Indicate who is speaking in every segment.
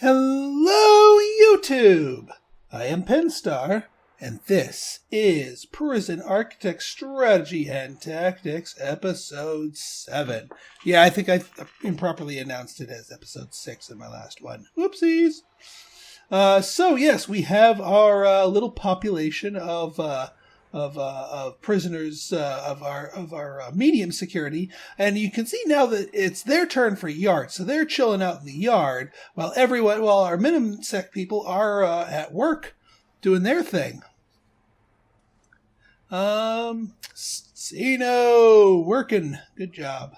Speaker 1: Hello, YouTube! I am Pinstar, and this is Prison Architect Strategy and Tactics, Episode 7. Yeah, I think I improperly announced it as Episode 6 in my last one. Whoopsies! So yes, we have our little population of prisoners of our medium security, and you can see now that it's their turn for yard, so they're chilling out in the yard while our minimum sec people are at work doing their thing. Sino working, good job.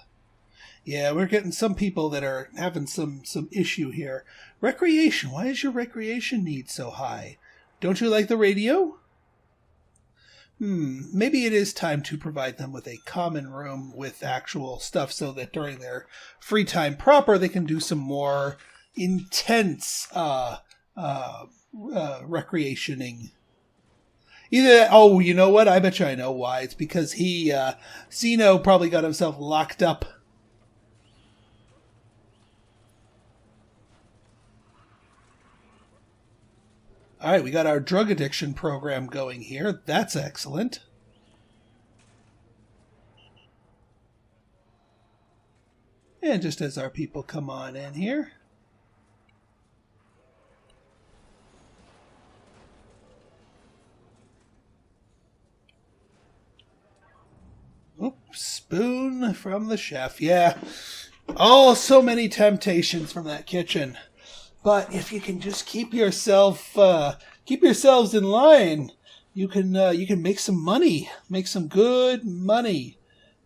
Speaker 1: Yeah, we're getting some people that are having some issue here. Recreation. Why is your recreation need so high? Don't you like the radio? Maybe it is time to provide them with a common room with actual stuff so that during their free time proper, they can do some more intense recreationing. You know what? I bet you I know why. It's because Zeno probably got himself locked up. All right, we got our drug addiction program going here. That's excellent. And just as our people come on in here. Oops, spoon from the chef. Yeah. Oh, so many temptations from that kitchen. But if you can just keep yourselves in line, you can make some money, make some good money,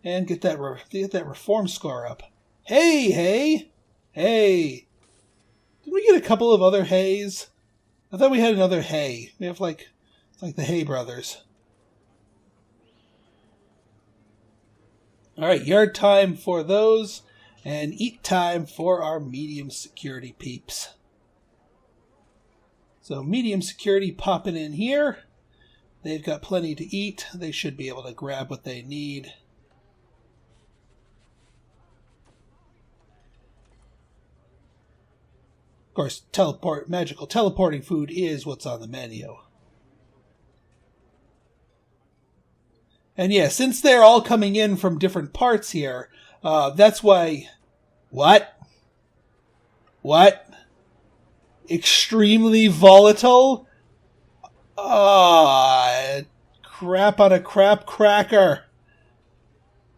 Speaker 1: and get that reform score up. Hey! Did we get a couple of other Hays? I thought we had another Hay. We have like the Hay brothers. All right, yard time for those, and eat time for our medium security peeps. So medium security popping in here. They've got plenty to eat. They should be able to grab what they need. Of course, magical teleporting food is what's on the menu. And yeah, since they're all coming in from different parts here, that's why... What? Extremely volatile? Crap on a crap cracker.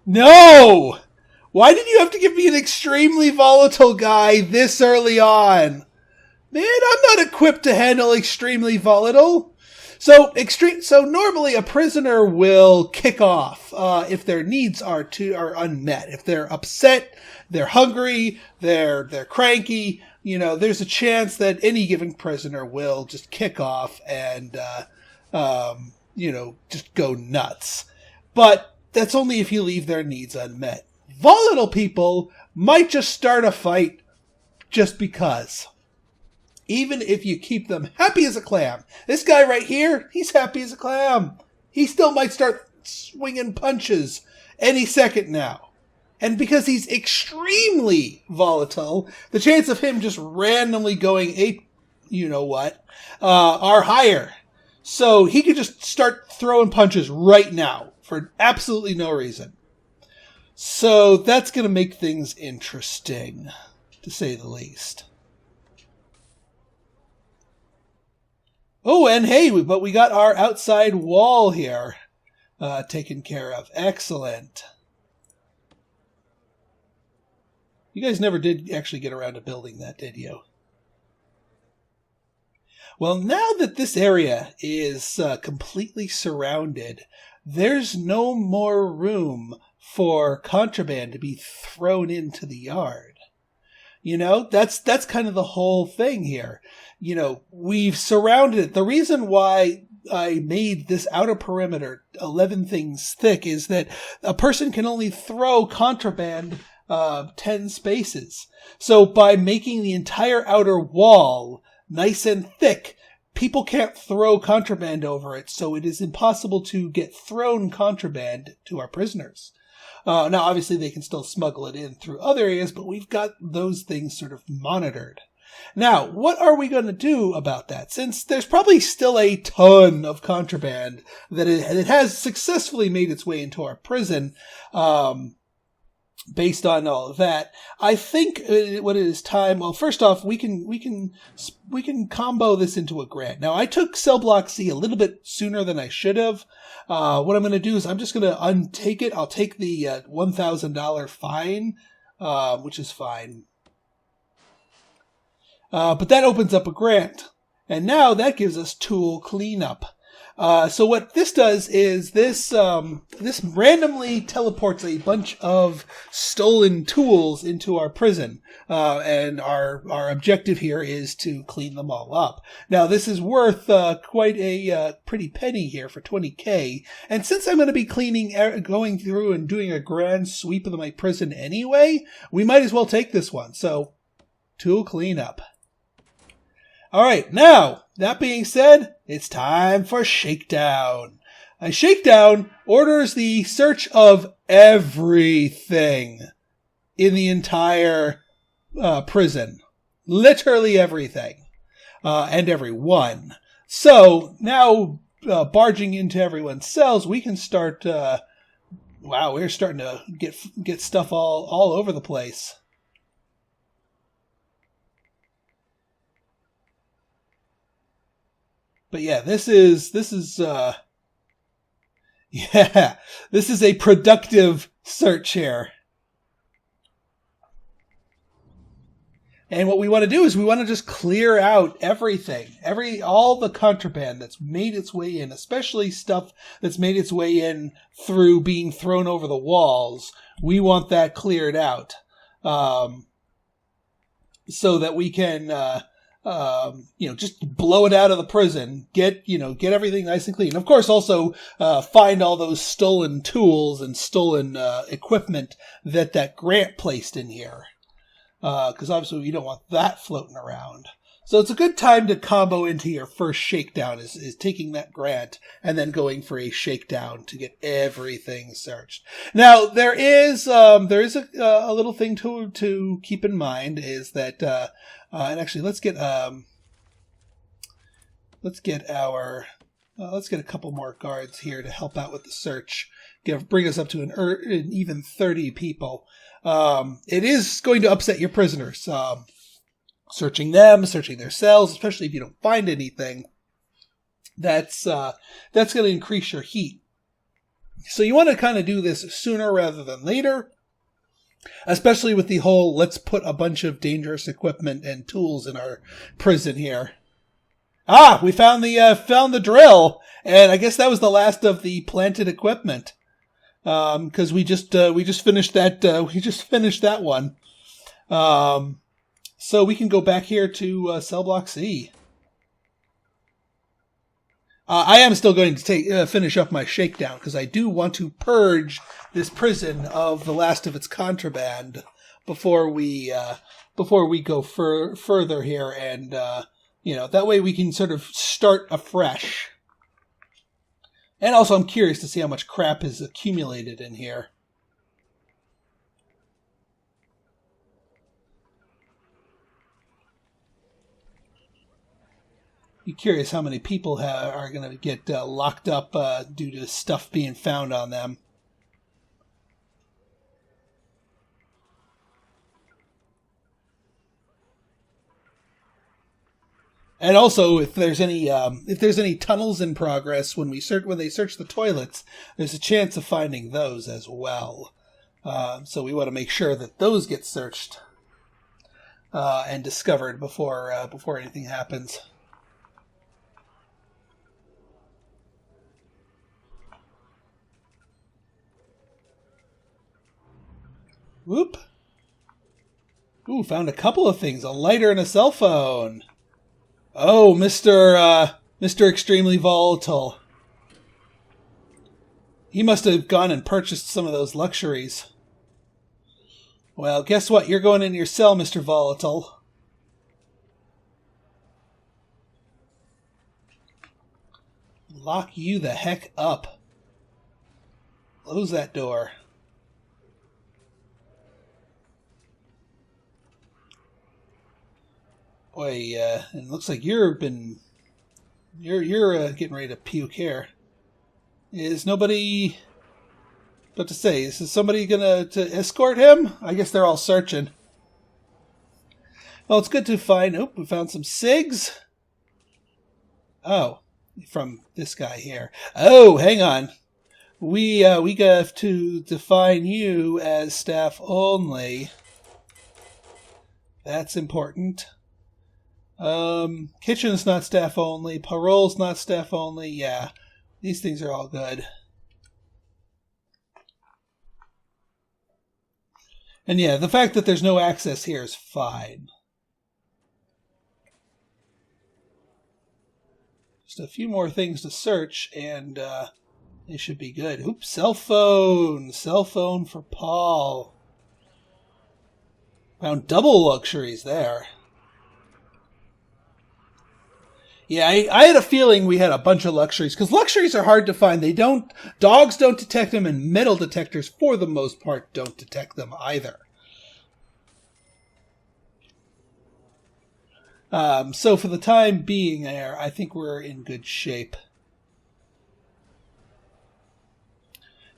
Speaker 1: No! Why did you have to give me an extremely volatile guy this early on? Man, I'm not equipped to handle extremely volatile. So normally a prisoner will kick off if their needs are unmet. If they're upset, they're hungry, they're cranky, there's a chance that any given prisoner will just kick off and just go nuts. But that's only if you leave their needs unmet. Volatile people might just start a fight just because. Even if you keep them happy as a clam. This guy right here, he's happy as a clam. He still might start swinging punches any second now. And because he's extremely volatile, the chance of him just randomly going ape, are higher. So he could just start throwing punches right now for absolutely no reason. So that's going to make things interesting, to say the least. Oh, and hey, but we got our outside wall here taken care of. Excellent. You guys never did actually get around to building that, did you? Well, now that this area is completely surrounded, there's no more room for contraband to be thrown into the yard. That's kind of the whole thing here. We've surrounded it. The reason why I made this outer perimeter 11 things thick is that a person can only throw contraband 10 spaces. So by making the entire outer wall nice and thick, people can't throw contraband over it, so it is impossible to get thrown contraband to our prisoners. Now, obviously, they can still smuggle it in through other areas, but we've got those things sort of monitored. Now, what are we going to do about that? Since there's probably still a ton of contraband that it has successfully made its way into our prison, based on all of that, I think what it is time. Well, first off, we can combo this into a grant. Now, I took cell block C a little bit sooner than I should have. What I'm going to do is I'm just going to untake it. I'll take the $1,000 fine, which is fine. But that opens up a grant, and now that gives us tool cleanup. So what this does is this randomly teleports a bunch of stolen tools into our prison, and our objective here is to clean them all up. Now this is worth quite a pretty penny here for 20K, and since I'm going to be going through and doing a grand sweep of my prison anyway, we might as well take this one. So tool cleanup. All right, now, that being said, it's time for shakedown. A shakedown orders the search of everything in the entire prison. Literally everything. And everyone. So, now, barging into everyone's cells, we can start... wow, we're starting to get stuff all over the place. But yeah, this is a productive search here. And what we want to do is we want to just clear out everything, all the contraband that's made its way in, especially stuff that's made its way in through being thrown over the walls. We want that cleared out, so that we can, just blow it out of the prison, get everything nice and clean. Of course, also, find all those stolen tools and stolen, equipment that grant placed in here. Cause obviously we don't want that floating around. So it's a good time to combo into your first shakedown is taking that grant and then going for a shakedown to get everything searched. Now, there is a little thing to keep in mind is that, and actually let's get a couple more guards here to help out with the search. Bring us up to an even 30 people. It is going to upset your prisoners. Searching them, searching their cells, especially if you don't find anything, that's going to increase your heat. So you want to kind of do this sooner rather than later, especially with the whole let's put a bunch of dangerous equipment and tools in our prison here. Ah, we found the drill, and I guess that was the last of the planted equipment. Because we just finished that one. So we can go back here to cell block C. I am still going to finish up my shakedown because I do want to purge this prison of the last of its contraband before we go further here, and that way we can sort of start afresh. And also, I'm curious to see how much crap is accumulated in here. Be curious how many people are going to get locked up due to stuff being found on them. And also, if there's any tunnels in progress when they search the toilets, there's a chance of finding those as well. So we want to make sure that those get searched and discovered before anything happens. Whoop! Ooh, found a couple of things: a lighter and a cell phone. Oh, Mr. Extremely Volatile. He must have gone and purchased some of those luxuries. Well, guess what? You're going in your cell, Mr. Volatile. Lock you the heck up. Close that door. Boy, and it looks like you're getting ready to puke here. Is nobody... What to say? Is somebody gonna escort him? I guess they're all searching. Well, it's good to find... Oh, we found some cigs. Oh, from this guy here. Oh, hang on. We have to define you as staff only. That's important. Kitchen's not staff only. Parole's not staff only. Yeah, these things are all good. And yeah, the fact that there's no access here is fine. Just a few more things to search, and they should be good. Oops, cell phone. Cell phone for Paul. Found double luxuries there. Yeah, I had a feeling we had a bunch of luxuries, because luxuries are hard to find. Dogs don't detect them, and metal detectors, for the most part, don't detect them either. So for the time being there, I think we're in good shape.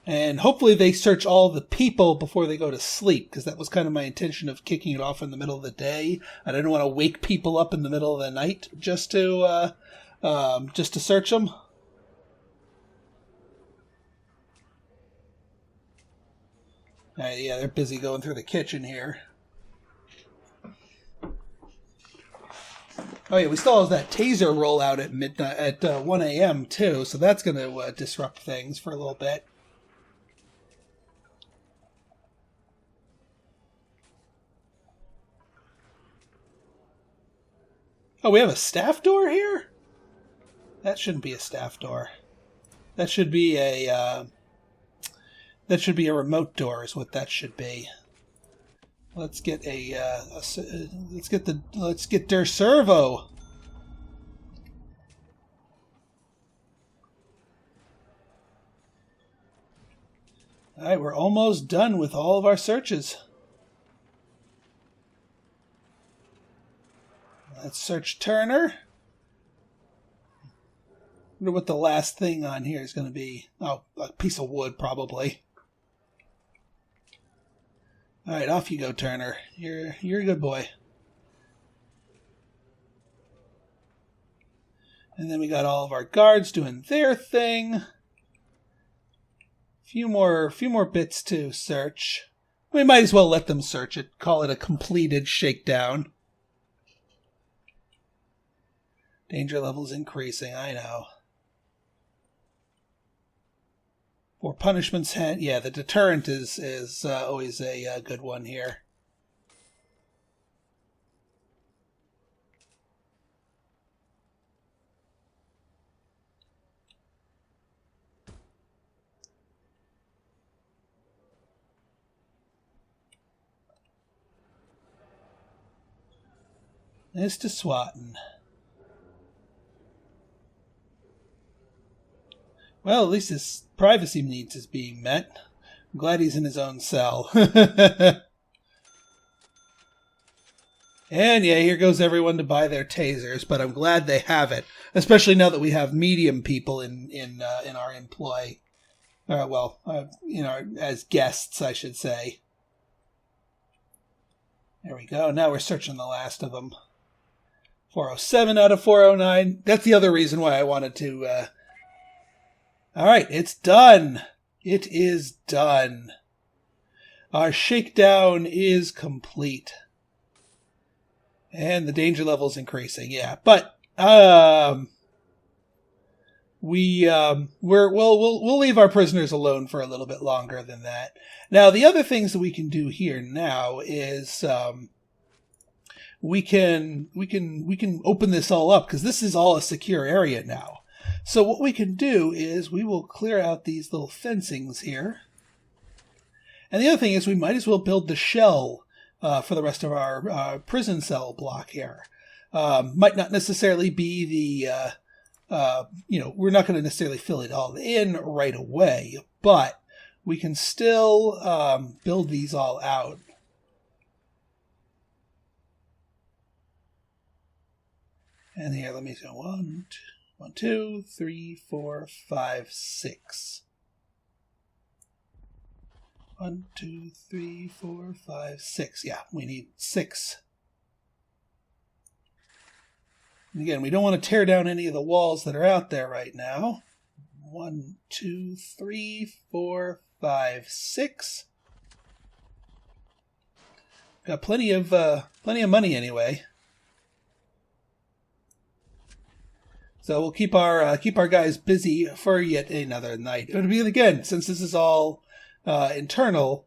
Speaker 1: And hopefully they search all the people before they go to sleep, because that was kind of my intention of kicking it off in the middle of the day. I didn't want to wake people up in the middle of the night just to search them. Yeah, they're busy going through the kitchen here. Oh yeah, we still have that taser rollout at midnight at 1 a.m. too, so that's going to disrupt things for a little bit. Oh, we have a staff door here? That shouldn't be a staff door. That should be a remote door is what that should be. Let's get let's get der servo. All right, we're almost done with all of our searches. Let's search Turner. I wonder what the last thing on here is going to be. Oh, a piece of wood, probably. All right, off you go, Turner. You're a good boy. And then we got all of our guards doing their thing. Few more bits to search. We might as well let them search it. Call it a completed shakedown. Danger level's increasing, I know. For punishments, yeah, the deterrent is always a good one here. Mr. Swatton. Well, at least his privacy needs is being met. I'm glad he's in his own cell. And yeah, here goes everyone to buy their tasers, but I'm glad they have it, especially now that we have medium people in our employ. As guests, I should say. There we go. Now we're searching the last of them. 407 out of 409. That's the other reason why I wanted to... All right, it's done. It is done. Our shakedown is complete. And the danger level is increasing, yeah. But we'll leave our prisoners alone for a little bit longer than that. Now, the other things that we can do here now is we can open this all up, because this is all a secure area now. So what we can do is we will clear out these little fencings here. And the other thing is we might as well build the shell for the rest of our prison cell block here. Might not necessarily be we're not going to necessarily fill it all in right away, but we can still build these all out. And here, let me go 1, 2, 3, 4, 5, 6. 1, 2, 3, 4, 5, 6. Yeah, we need 6. And again, we don't want to tear down any of the walls that are out there right now. 1, 2, 3, 4, 5, 6. Got plenty of money anyway. So we'll keep our guys busy for yet another night. It'll be, again, since this is all internal.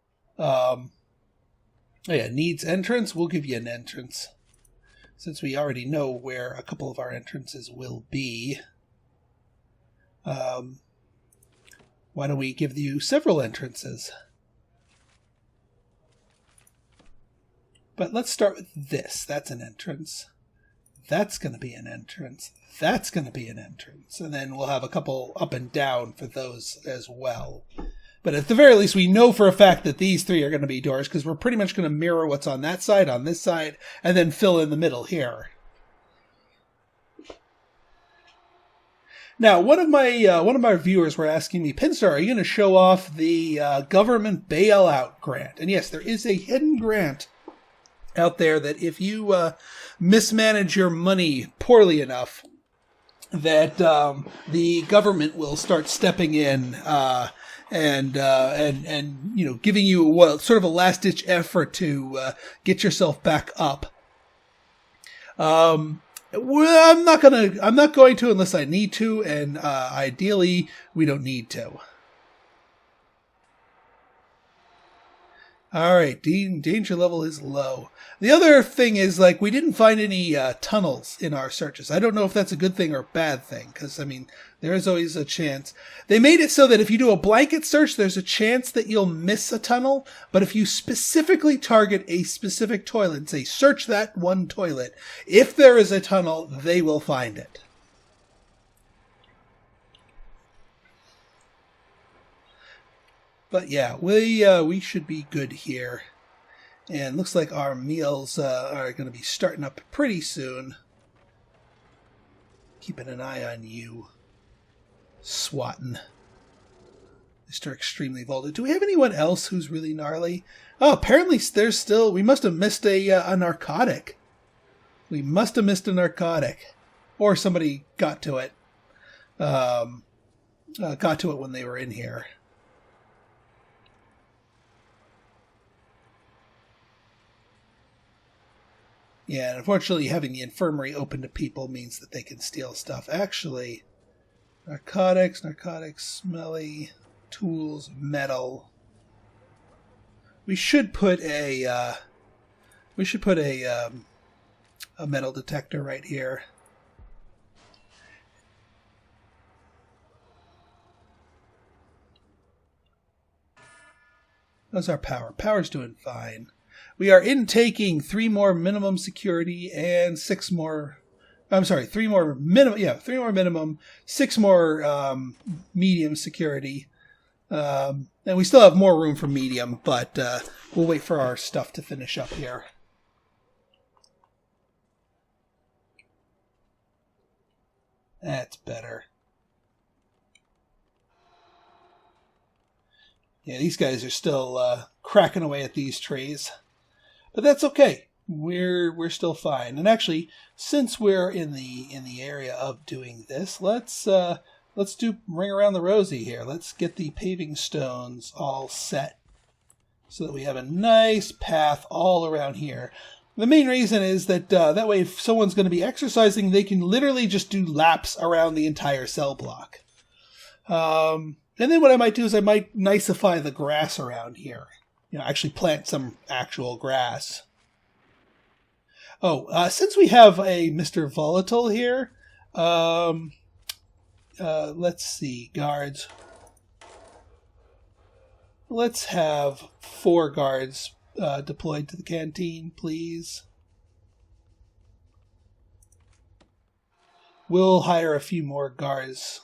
Speaker 1: Needs entrance. We'll give you an entrance, since we already know where a couple of our entrances will be. Why don't we give you several entrances? But let's start with this. That's an entrance. That's going to be an entrance. That's going to be an entrance. And then we'll have a couple up and down for those as well. But at the very least, we know for a fact that these 3 are going to be doors, because we're pretty much going to mirror what's on that side, on this side, and then fill in the middle here. Now, one of my viewers were asking me, Pinstar, are you going to show off the government bailout grant? And yes, there is a hidden grant out there that if you mismanage your money poorly enough, that the government will start stepping in and giving you sort of a last ditch effort to get yourself back up. I'm not going to unless I need to, and ideally we don't need to. All right, danger level is low. The other thing is, we didn't find any tunnels in our searches. I don't know if that's a good thing or a bad thing, because, there is always a chance. They made it so that if you do a blanket search, there's a chance that you'll miss a tunnel, but if you specifically target a specific toilet and say, search that one toilet, if there is a tunnel, they will find it. But yeah, we should be good here. And looks like our meals are going to be starting up pretty soon. Keeping an eye on you, swatting. Mr. Extremely Voltage. Do we have anyone else who's really gnarly? Oh, apparently there's still... We must have missed a narcotic. We must have missed a narcotic. Or somebody got to it. Got to it when they were in here. Yeah, and unfortunately having the infirmary open to people means that they can steal stuff. Actually, narcotics, smelly, tools, metal. We should put a metal detector right here. How's our power? Power's doing fine. We are intaking 3 more minimum security and 6 more... I'm sorry, 3 more minimum... Yeah, 3 more minimum, 6 more medium security. And we still have more room for medium, but we'll wait for our stuff to finish up here. That's better. Yeah, these guys are still cracking away at these trees. But that's okay. We're still fine. And actually, since we're in the area of doing this, let's do Ring Around the Rosie here. Let's get the paving stones all set so that we have a nice path all around here. The main reason is that that way if someone's going to be exercising, they can literally just do laps around the entire cell block. And then what I might do is I might nicify the grass around here. Actually plant some actual grass. Oh, since we have a Mr. Volatile here, let's see, guards. Let's have 4 guards deployed to the canteen, please. We'll hire a few more guards.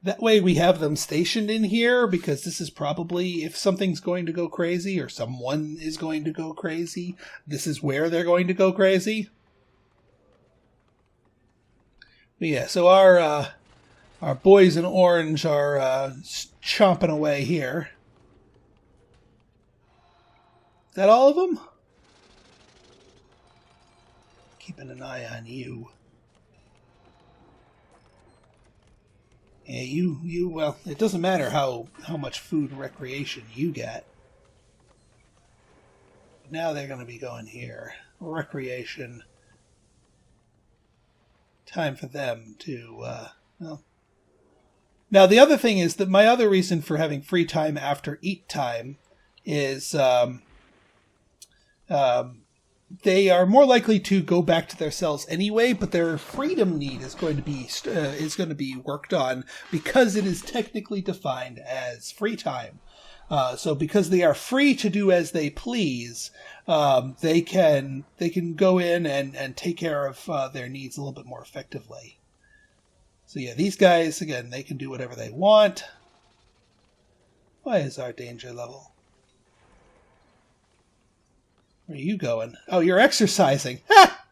Speaker 1: That way we have them stationed in here, because this is probably, if something's going to go crazy or someone is going to go crazy, this is where they're going to go crazy. But yeah, so our boys in orange are chomping away here. Is that all of them? Keeping an eye on you. Yeah, well, it doesn't matter how much food and recreation you get. Now they're going to be going here. Recreation. Time for them to, well. Now, the other thing is that my other reason for having free time after eat time is they are more likely to go back to their cells anyway, but their freedom need is going to be worked on because it is technically defined as free time. So because they are free to do as they please, they can go in and take care of their needs a little bit more effectively. So yeah, these guys, again, they can do whatever they want. Why is our danger level? Where are you going? Oh, you're exercising. Ha!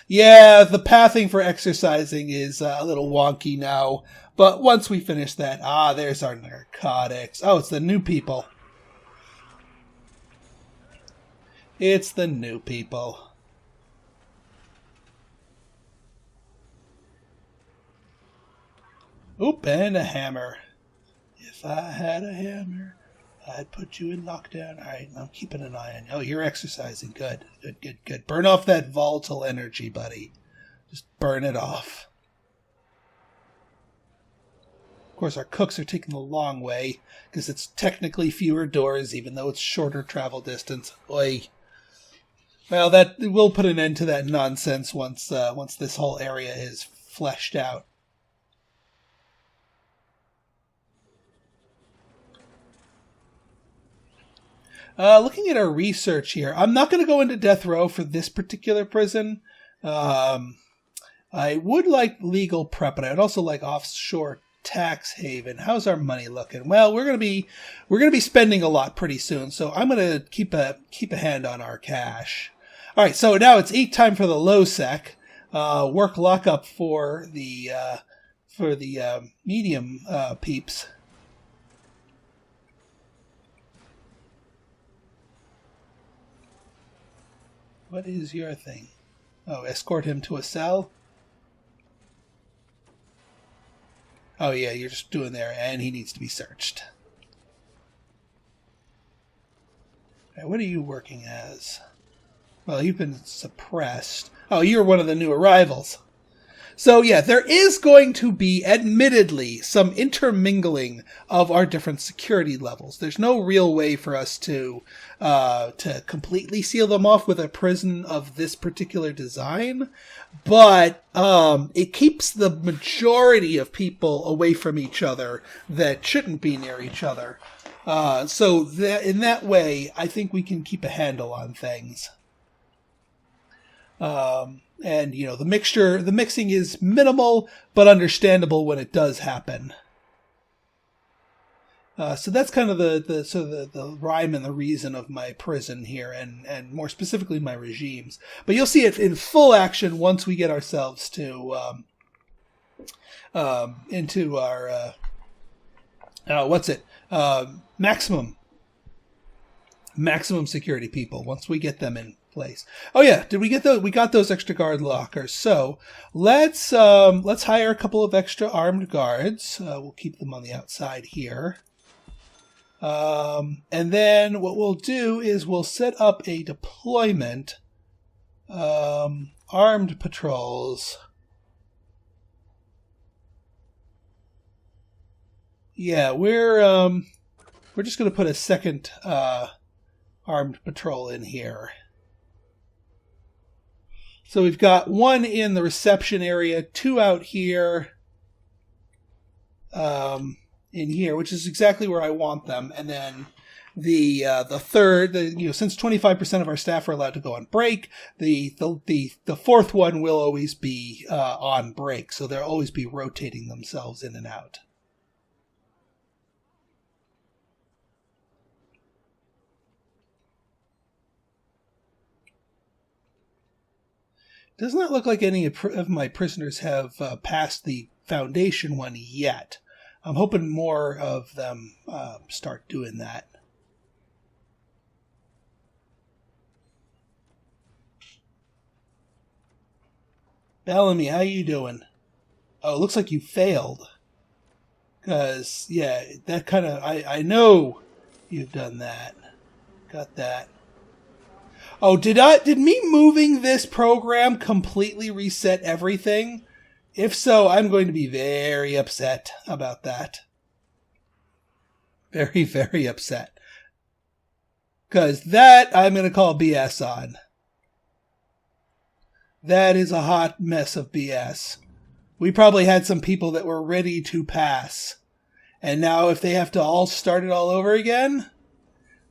Speaker 1: Yeah, the pathing for exercising is a little wonky now. But once we finish that, there's our narcotics. Oh, it's the new people. It's the new people. Oop, and a hammer. If I had a hammer, I'd put you in lockdown. All right, I'm keeping an eye on you. Oh, you're exercising. Good. Burn off that volatile energy, buddy. Just burn it off. Of course, our cooks are taking the long way because it's technically fewer doors, even though it's shorter travel distance. Oy. Well, that we'll put an end to that nonsense once this whole area is fleshed out. Looking at our research here, I'm not going to go into death row for this particular prison. I would like legal prep, but I'd also like offshore tax haven. How's our money looking? Well, we're going to be spending a lot pretty soon, so I'm going to keep a hand on our cash. All right, so now it's eat time for the low sec. Work lockup for the medium peeps. What is your thing? Oh, escort him to a cell? Oh yeah, you're just doing there, and he needs to be searched. Right, what are you working as? Well, you've been suppressed. Oh, you're one of the new arrivals. So yeah, there is going to be, admittedly, some intermingling of our different security levels. There's no real way for us to completely seal them off with a prison of this particular design, but it keeps the majority of people away from each other that shouldn't be near each other. So in that way, I think we can keep a handle on things. And the mixing is minimal, but understandable when it does happen. So that's kind of the rhyme and the reason of my prison here, and more specifically my regimes. But you'll see it in full action once we get ourselves to into our maximum security people. Once we get them in place. Oh yeah, did we get those? We got those extra guard lockers. So let's hire a couple of extra armed guards. We'll keep them on the outside here. And then what we'll do is we'll set up a deployment. Armed patrols. Yeah, we're just going to put a second armed patrol in here. So we've got one in the reception area, two out here, in here, which is exactly where I want them. And then the third, since 25% of our staff are allowed to go on break, the fourth one will always be on break, so they'll always be rotating themselves in and out. Does not look like any of my prisoners have passed the foundation one yet. I'm hoping more of them start doing that. Bellamy, how you doing? Oh, it looks like you failed. Because, yeah, that kind of... I know you've done that. Got that. Oh, did me moving this program completely reset everything? If so, I'm going to be very upset about that. Very, very upset. Because that I'm going to call BS on. That is a hot mess of BS. We probably had some people that were ready to pass. And now if they have to all start it all over again,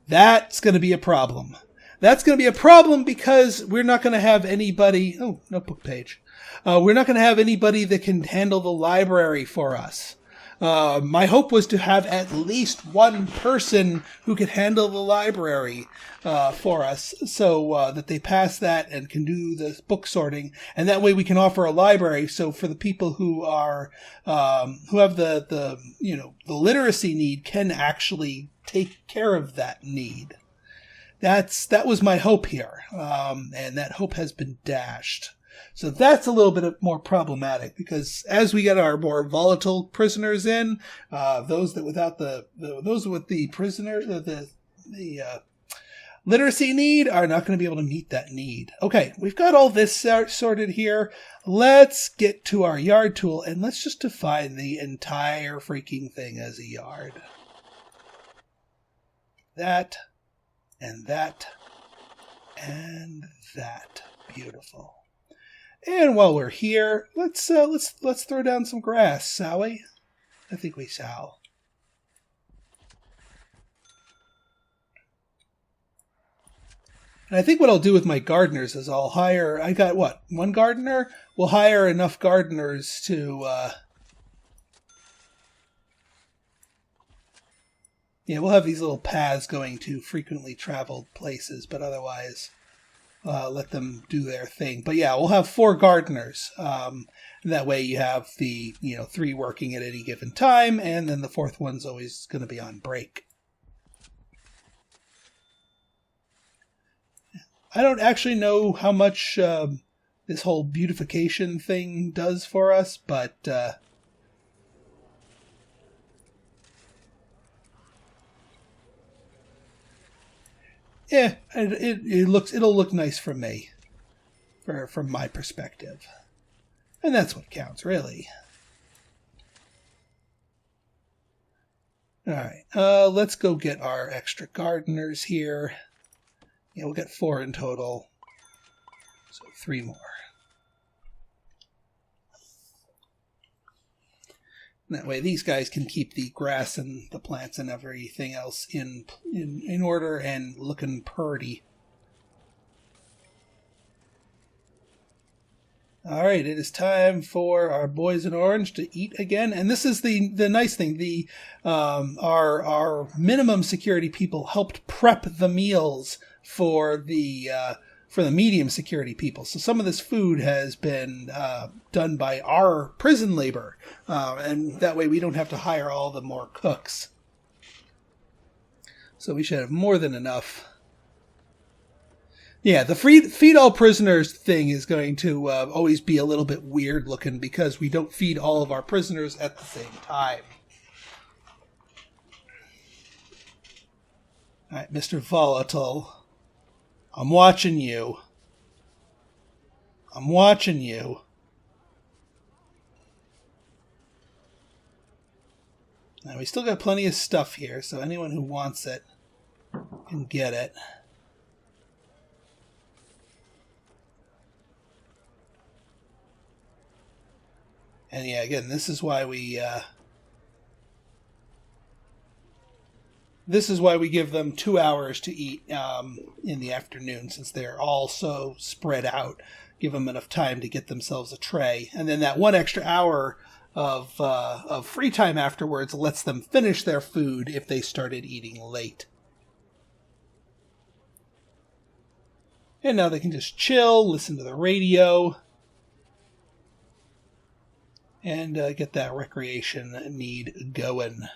Speaker 1: that's going to be a problem. That's going to be a problem because we're not going to have anybody... Oh, notebook page. We're not going to have anybody that can handle the library for us. My hope was to have at least one person who could handle the library for us, so that they pass that and can do the book sorting, and that way we can offer a library. So for the people who are who have the literacy need can actually take care of that need. That was my hope here, and that hope has been dashed. So that's a little bit more problematic because as we get our more volatile prisoners in, those with the prisoner the literacy need are not going to be able to meet that need. Okay, we've got all this sorted here. Let's get to our yard tool and let's just define the entire freaking thing as a yard. That and that and that. Beautiful. And while we're here, let's throw down some grass, shall we? I think we shall. And I think what I'll do with my gardeners is I'll hire... I got, what, one gardener? We'll hire enough gardeners to... Yeah, we'll have these little paths going to frequently traveled places, but otherwise... let them do their thing. But yeah, we'll have 4 gardeners. That way you have the 3 working at any given time, and then the 4th one's always going to be on break. I don't actually know how much this whole beautification thing does for us, but yeah, it'll look nice from me, from my perspective, and that's what counts, really. All right, let's go get our extra gardeners here. Yeah, we'll get 4 in total, so 3 more. That way these guys can keep the grass and the plants and everything else in order and looking purty. All right, it is time for our boys in orange to eat again. And this is the nice thing. Our minimum security people helped prep the meals for the medium security people. So some of this food has been done by our prison labor, and that way we don't have to hire all the more cooks. So we should have more than enough. Yeah, the feed all prisoners thing is going to always be a little bit weird looking because we don't feed all of our prisoners at the same time. All right, Mr. Volatile. I'm watching you. I'm watching you. Now, we still got plenty of stuff here, so anyone who wants it can get it. And yeah, again, this is why we give them 2 hours to eat in the afternoon, since they're all so spread out. Give them enough time to get themselves a tray, and then that 1 extra hour of free time afterwards lets them finish their food if they started eating late. And now they can just chill, listen to the radio, and get that recreation need going.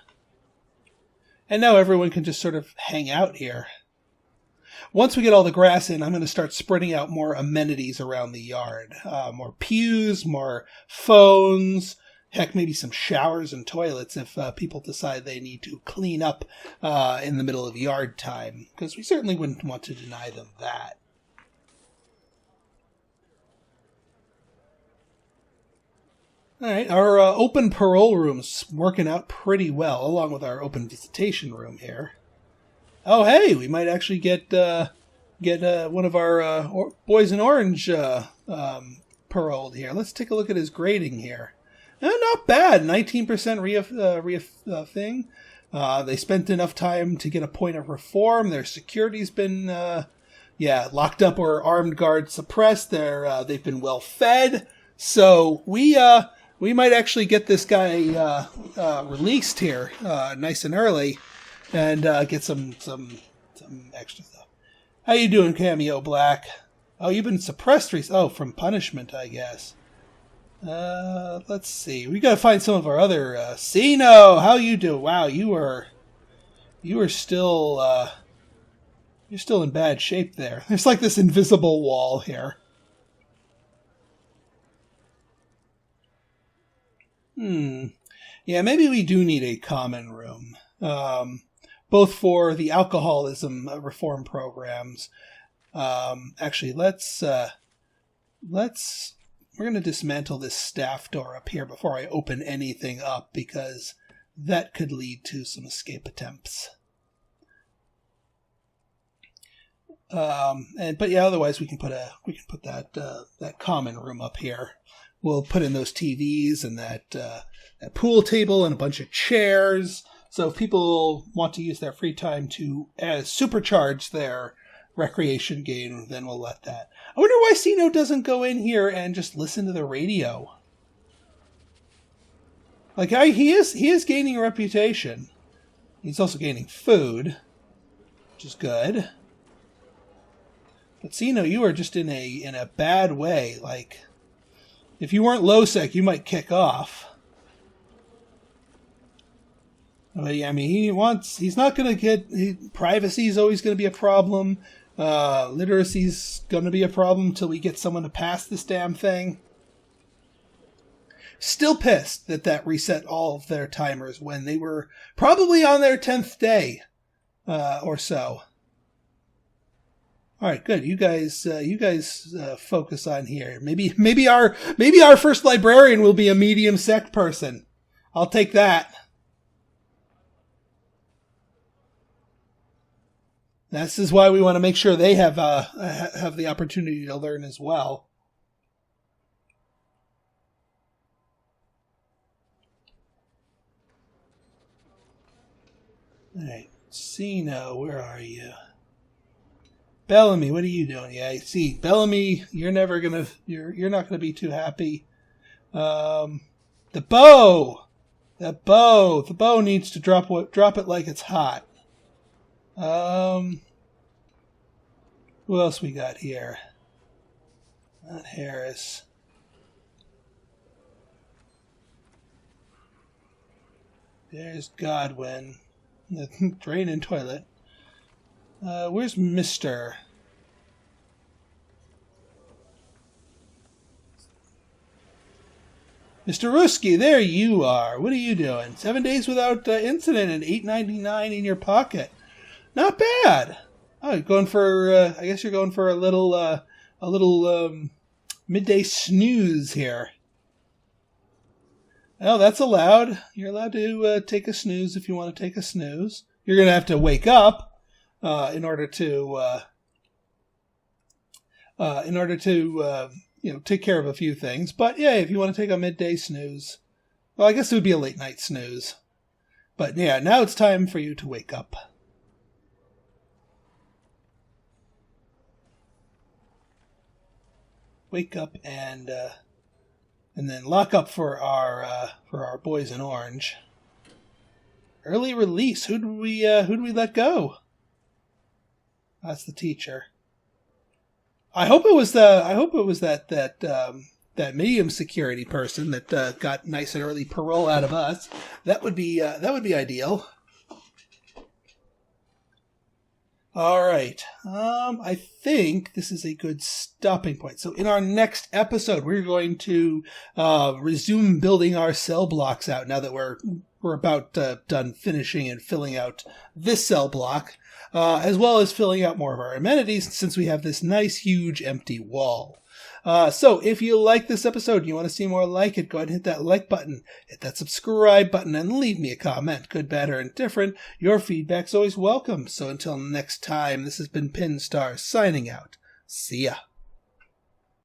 Speaker 1: And now everyone can just sort of hang out here. Once we get all the grass in, I'm going to start spreading out more amenities around the yard. More pews, more phones, heck, maybe some showers and toilets if people decide they need to clean up in the middle of yard time, because we certainly wouldn't want to deny them that. All right, our open parole room's working out pretty well, along with our open visitation room here. Oh, hey, we might actually get one of our boys in orange paroled here. Let's take a look at his grading here. Not bad, 19% thing. They spent enough time to get a point of reform. Their security's been, locked up or armed guards suppressed. They've been well fed. So we might actually get this guy released here nice and early. And get some extra stuff. How you doing, Cameo Black? Oh, you've been suppressed recently. Oh, from punishment, I guess. Let's see. We gotta find some of our other Sino. How you doing? Wow, you are still you're still in bad shape there. There's like this invisible wall here. Yeah, maybe we do need a common room. Both for the alcoholism reform programs. Actually, we're going to dismantle this staff door up here before I open anything up, because that could lead to some escape attempts. Otherwise we can put that common room up here. We'll put in those TVs and that pool table and a bunch of chairs. So if people want to use their free time to supercharge their recreation game, then we'll let that. I wonder why Sino doesn't go in here and just listen to the radio. Like, he is gaining a reputation. He's also gaining food, which is good. But Sino, you are just in a bad way. Like, if you weren't low sec, you might kick off. I mean, he's not going to get, privacy is always going to be a problem. Literacy's going to be a problem until we get someone to pass this damn thing. Still pissed that reset all of their timers when they were probably on their 10th day, or so. All right, good. You guys focus on here. Maybe our first librarian will be a medium sect person. I'll take that. This is why we want to make sure they have the opportunity to learn as well. All right, Sino, where are you? Bellamy, what are you doing? Yeah, I see, Bellamy, you're not gonna be too happy. The bow needs to drop it like it's hot. Who else we got here? Not Harris. There's Godwin. Drain and toilet. Where's Mr.? Mr. Ruski, there you are. What are you doing? 7 days without incident and $8.99 in your pocket. Not bad. Oh, you're going for, I guess you're going for a little midday snooze here. Oh, that's allowed. You're allowed to take a snooze if you want to take a snooze. You're going to have to wake up in order to take care of a few things. But yeah, if you want to take a midday snooze, well, I guess it would be a late night snooze. But yeah, now it's time for you to wake up. Wake up and then lock up for our boys in orange. Early release. Who do we let go? That's the teacher. I hope it was that medium security person that got nice and early parole out of us. That would be ideal. All right. I think this is a good stopping point. So in our next episode, we're going to resume building our cell blocks out now that we're about done finishing and filling out this cell block, as well as filling out more of our amenities since we have this nice, huge, empty wall. So if you like this episode and you want to see more like it, go ahead and hit that like button, hit that subscribe button, and leave me a comment, good, bad, or indifferent. Your feedback's always welcome. So until next time, this has been Pinstar signing out. See ya.